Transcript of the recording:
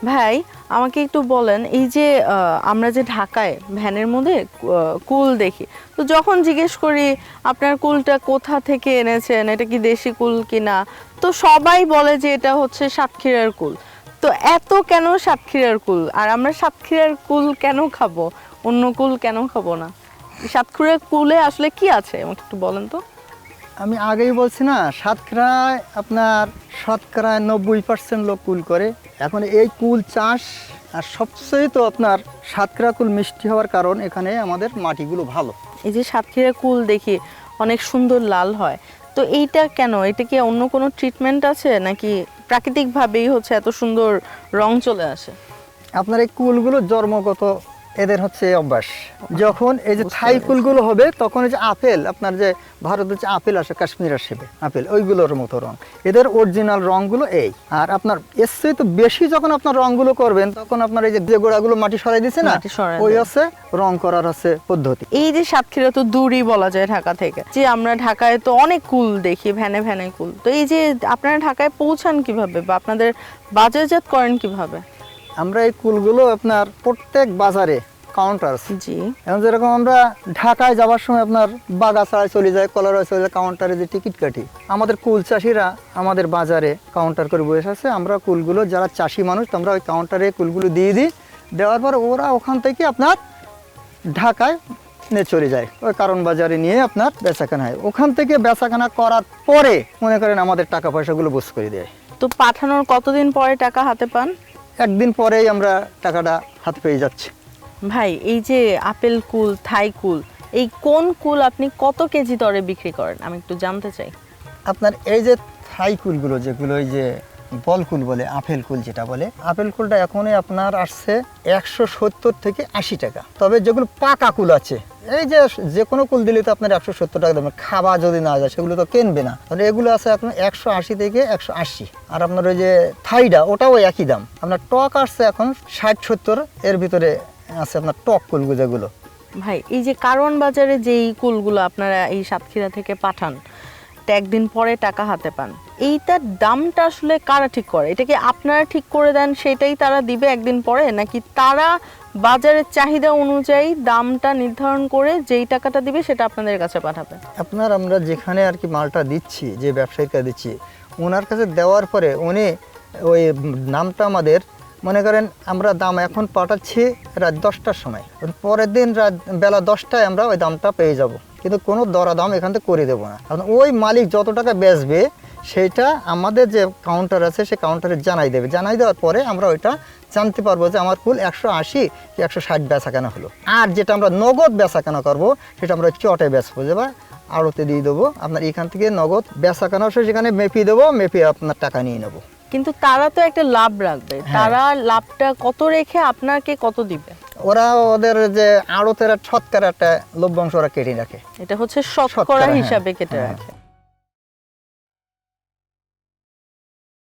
ভাই আমাকে একটু বলেন, এই যে আমরা যে ঢাকায় ভ্যানের মধ্যে কুল দেখি, তো যখন জিজ্ঞেস করি আপনার কুলটা কোথা থেকে এনেছেন, এটা কি দেশি কুল কিনা, তো সবাই বলে যে এটা হচ্ছে সাতক্ষীরার কুল। তো এত কেন সাতক্ষীরার কুল? আর আমরা সাতক্ষীরার কুল কেন খাবো, অন্য কুল কেন খাবো না? সাতক্ষীরার কুলে আসলে কি আছে আমাকে একটু বলেন তো। আমি আগেই বলছি না, সাতক্ষীরায় আপনার শতকরা 90% লোক কুল করে। এখন এই কুল চাষ আর সবচেয়ে তো আপনার সাতক্ষীরা কুল মিষ্টি হওয়ার কারণ এখানে আমাদের মাটিগুলো ভালো। এই যে সাতক্ষীরা কুল দেখি অনেক সুন্দর লাল হয়, তো এইটা কেন? এটা কি অন্য কোনো ট্রিটমেন্ট আছে নাকি প্রাকৃতিকভাবেই হচ্ছে এত সুন্দর রং চলে আসে? আপনার এই কুলগুলো জন্মগত এদের হচ্ছে এই অভ্যাস। যখন এই যে বুঝতে থাই পেরেছি। কুলগুলো হবে তখন এই যে আপেল, আপনার যে ভারতের যে আপেল আসে, কাশ্মীর আসে আপেল, ওইগুলোর মতো রং এদের অরিজিনাল রংগুলো এই। আর আপনার এর চেয়ে তো বেশি যখন আপনার রংগুলো করবেন তখন আপনার এই যে গোড়াগুলো মাটি সরাই দিচ্ছে না, মাটি সরায় ওই দেয়। হচ্ছে রং করার হচ্ছে পদ্ধতি। এই যে সাতক্ষীরা তো দূরই বলা যায় ঢাকা থেকে, যে আমরা ঢাকায় তো অনেক কুল দেখি, ভ্যানে ভ্যানে কুল, তো এই যে আপনারা ঢাকায় পৌঁছান কিভাবে বা আপনাদের বাজারজাত করেন কিভাবে? আমরা এই কুলগুলো আপনার প্রত্যেক বাজারে কাউন্টার আছে। জি। এখন যেরকম আমরা ঢাকায় যাওয়ার সময় আপনার বাগাছাড়ায় চলে যায়, কলারায় চলে যায়, কাউন্টারে যে টিকিট কাটি, আমাদের কুল চাষিরা আমাদের বাজারে কাউন্টার করে বসে আছে। আমরা কুলগুলো, যারা চাষি মানুষ, আমরা ওই কাউন্টারে কুলগুলো দিয়ে দিই। দেওয়ার পর ওরা ওখান থেকে আপনার ঢাকায় নিয়ে চলে যায়, ওই কারণ বাজারে নিয়ে আপনার বেচাকেনা হয়। ওখান থেকে বেচাকেনা করার পরে মনে করেন আমাদের টাকা পয়সাগুলো বুঝ করে দেয়। তো পাঠানোর কতদিন পরে টাকা হাতে পান? একদিন পরেই আমরা টাকাটা হাতে পেয়ে যাচ্ছি। ভাই এই যে আপেল কুল, থাই কুল, এই কোন কুল আপনি কত কেজি দরে বিক্রি করেন আমি একটু জানতে চাই। আপনার এই যে থাই কুলগুলো, যেগুলো এই যে বল কুল বলে, আপেল কুল যেটা বলে, আপেল কুলটা এখনই আপনার আসছে 170 থেকে 80 টাকা। তবে যেগুলো পাকা কুল আছে, এই যে কোনো কুল দিলে তো আপনার 170 টাকা দেবেন, খাওয়া যদি না যায় সেগুলো তো কিনবে না, তাহলে এগুলো আছে আপনার 180 থেকে 180। আর আপনার ওই যে থাইটা, ওটাও একই দাম। আপনার টক আসছে এখন 60-70 এর ভিতরে আছে আপনার টক কুলগুলো যেগুলো। ভাই এই যে কারওয়ান বাজারে যেই কুলগুলো আপনারা এই সাতক্ষীরা থেকে পাঠান, তা একদিন পরে টাকা হাতে পান, এইটার দামটা আসলে কারা ঠিক করে? এটা কি আপনারা ঠিক করে দেন সেটাই তারা দিবে একদিন পরে, নাকি তারা বাজারের চাহিদা অনুযায়ী দামটা নির্ধারণ করে যেই টাকাটা দিবে সেটা আপনাদের কাছে পাঠাবে? আপনার আমরা যেখানে আর কি মালটা দিচ্ছি, যে ব্যবসায়ীকে দিচ্ছি, ওনার কাছে দেওয়ার পরে উনি ওই নামটা আমাদের, মনে করেন আমরা দাম এখন পাঠাচ্ছি রাত 10টার সময়, পরের দিন রাত বেলা 10টায় আমরা ওই দামটা পেয়ে যাব, কিন্তু কোনো দরাদাম এখান থেকে করে দেবো না। কারণ ওই মালিক যত টাকা বেচবে সেইটা আমাদের যে কাউন্টার আছে সে কাউন্টারে জানাই দেবে। জানাই দেওয়ার পরে আমরা ওইটা জানতে পারবো যে আমার কুল 180 কি 160 বেচা কেনা হলো। আর যেটা আমরা নগদ বেচা কেনা করবো সেটা আমরা চটে বেচবো, যে বা আড়তে দিয়ে দেবো। আপনার এখান থেকে নগদ বেচা কেনা সেখানে মেপি দেবো, মেপে আপনার টাকা নিয়ে নেবো। কিন্তু তারা তো একটা লাভ রাখবে, তারা লাভটা কত রেখে আপনাকে কত দিবে? ওরা ওদের যে আড়তের শতকরা একটা লভ্যাংশ ওরা কেটে রাখে। এটা হচ্ছে শতকরা শতকরা, হ্যাঁ, হিসাবে কেটে হ্যাঁ। রাখে।